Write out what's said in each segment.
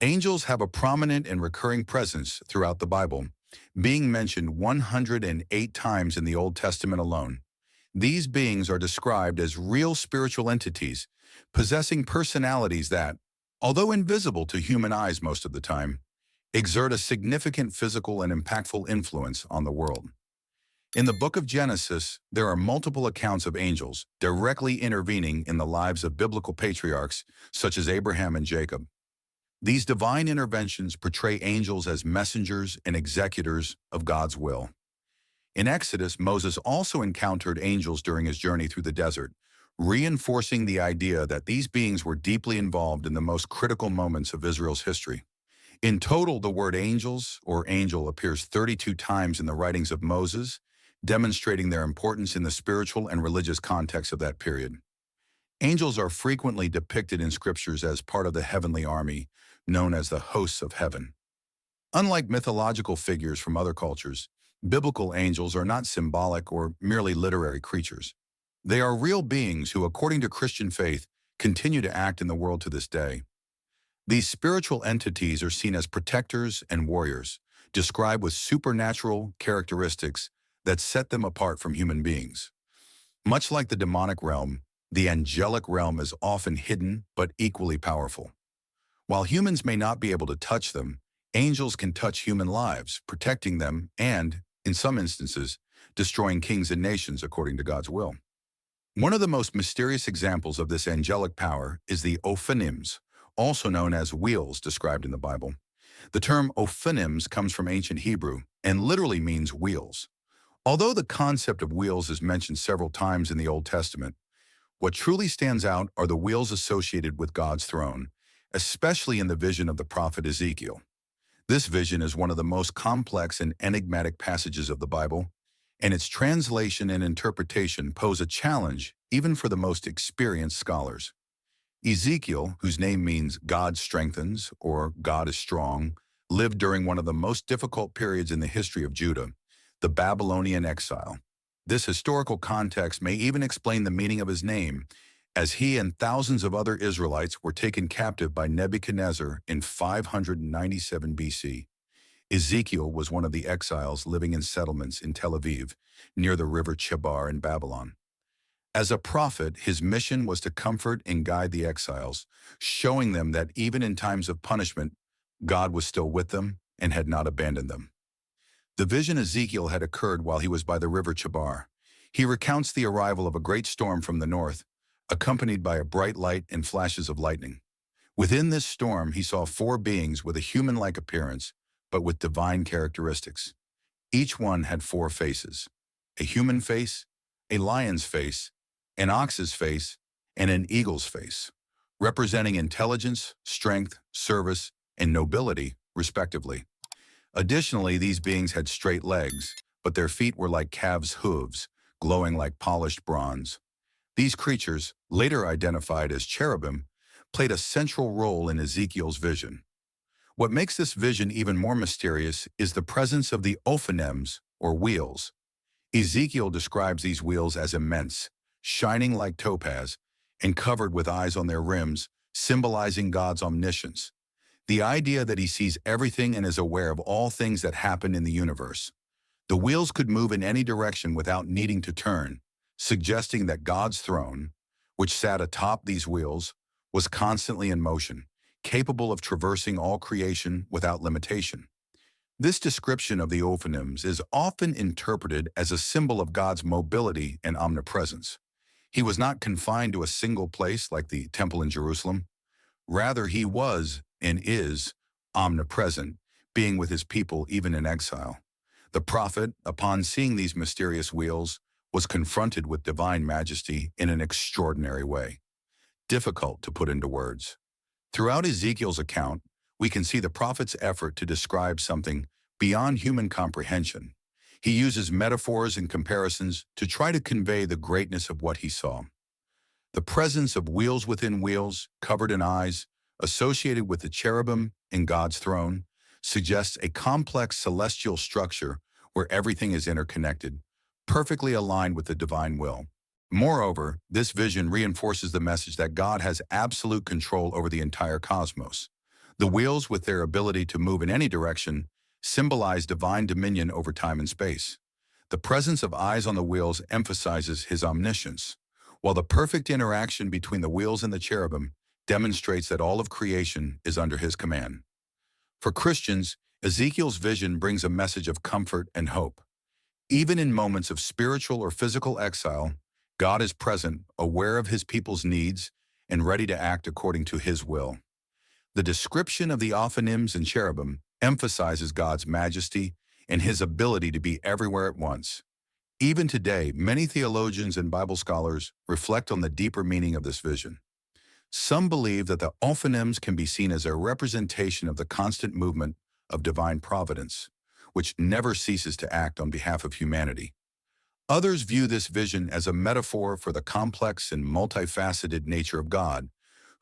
Angels have a prominent and recurring presence throughout the Bible, being mentioned 108 times in the Old Testament alone. These beings are described as real spiritual entities, possessing personalities that, although invisible to human eyes most of the time, exert a significant physical and impactful influence on the world. In the book of Genesis, there are multiple accounts of angels directly intervening in the lives of biblical patriarchs such as Abraham and Jacob. These divine interventions portray angels as messengers and executors of God's will. In Exodus, Moses also encountered angels during his journey through the desert, reinforcing the idea that these beings were deeply involved in the most critical moments of Israel's history. In total, the word angels or angel appears 32 times in the writings of Moses, demonstrating their importance in the spiritual and religious context of that period. Angels are frequently depicted in scriptures as part of the heavenly army, known as the hosts of heaven. Unlike mythological figures from other cultures, biblical angels are not symbolic or merely literary creatures. They are real beings who, according to Christian faith, continue to act in the world to this day. These spiritual entities are seen as protectors and warriors, described with supernatural characteristics that set them apart from human beings. Much like the demonic realm, the angelic realm is often hidden but equally powerful. While humans may not be able to touch them, angels can touch human lives, protecting them and, in some instances, destroying kings and nations according to God's will. One of the most mysterious examples of this angelic power is the Ophanims, also known as wheels described in the Bible. The term Ophanims comes from ancient Hebrew and literally means wheels. Although the concept of wheels is mentioned several times in the Old Testament, what truly stands out are the wheels associated with God's throne, especially in the vision of the prophet Ezekiel. This vision is one of the most complex and enigmatic passages of the Bible, and its translation and interpretation pose a challenge even for the most experienced scholars. Ezekiel, whose name means God strengthens or God is strong, lived during one of the most difficult periods in the history of Judah, the Babylonian exile. This historical context may even explain the meaning of his name, as he and thousands of other Israelites were taken captive by Nebuchadnezzar in 597 BC. Ezekiel was one of the exiles living in settlements in Tel Aviv, near the river Chebar in Babylon. As a prophet, his mission was to comfort and guide the exiles, showing them that even in times of punishment, God was still with them and had not abandoned them. The vision Ezekiel had occurred while he was by the river Chebar. He recounts the arrival of a great storm from the north, accompanied by a bright light and flashes of lightning. Within this storm, he saw four beings with a human-like appearance, but with divine characteristics. Each one had four faces: a human face, a lion's face, an ox's face, and an eagle's face, representing intelligence, strength, service, and nobility, respectively. Additionally, these beings had straight legs, but their feet were like calves' hooves, glowing like polished bronze. These creatures, later identified as cherubim, played a central role in Ezekiel's vision. What makes this vision even more mysterious is the presence of the Ophanims, or wheels. Ezekiel describes these wheels as immense, shining like topaz, and covered with eyes on their rims, symbolizing God's omniscience. The idea that he sees everything and is aware of all things that happen in the universe. The wheels could move in any direction without needing to turn, suggesting that God's throne, which sat atop these wheels, was constantly in motion, capable of traversing all creation without limitation. This description of the Ophanims is often interpreted as a symbol of God's mobility and omnipresence. He was not confined to a single place like the temple in Jerusalem. Rather, he was and is omnipresent, being with his people even in exile. The prophet, upon seeing these mysterious wheels, was confronted with divine majesty in an extraordinary way, difficult to put into words. Throughout Ezekiel's account, we can see the prophet's effort to describe something beyond human comprehension. He uses metaphors and comparisons to try to convey the greatness of what he saw. The presence of wheels within wheels, covered in eyes, associated with the cherubim in God's throne, suggests a complex celestial structure where everything is interconnected, perfectly aligned with the divine will. Moreover, this vision reinforces the message that God has absolute control over the entire cosmos. The wheels, with their ability to move in any direction, symbolize divine dominion over time and space. The presence of eyes on the wheels emphasizes his omniscience, while the perfect interaction between the wheels and the cherubim demonstrates that all of creation is under his command. For Christians, Ezekiel's vision brings a message of comfort and hope. Even in moments of spiritual or physical exile, God is present, aware of his people's needs, and ready to act according to his will. The description of the Ophanims and cherubim emphasizes God's majesty and his ability to be everywhere at once. Even today, many theologians and Bible scholars reflect on the deeper meaning of this vision. Some believe that the Ophanims can be seen as a representation of the constant movement of divine providence, which never ceases to act on behalf of humanity. Others view this vision as a metaphor for the complex and multifaceted nature of God,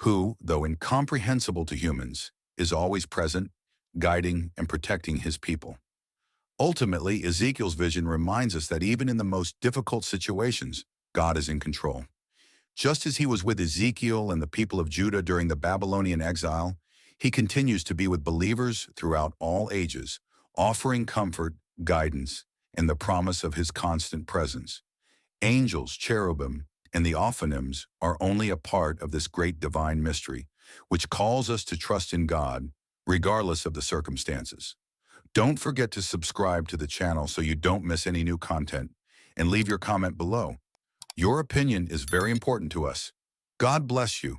who, though incomprehensible to humans, is always present, guiding and protecting his people. Ultimately, Ezekiel's vision reminds us that even in the most difficult situations, God is in control. Just as he was with Ezekiel and the people of Judah during the Babylonian exile, he continues to be with believers throughout all ages, offering comfort, guidance, and the promise of his constant presence. Angels, cherubim, and the Ophanims are only a part of this great divine mystery, which calls us to trust in God, regardless of the circumstances. Don't forget to subscribe to the channel so you don't miss any new content, and leave your comment below. Your opinion is very important to us. God bless you.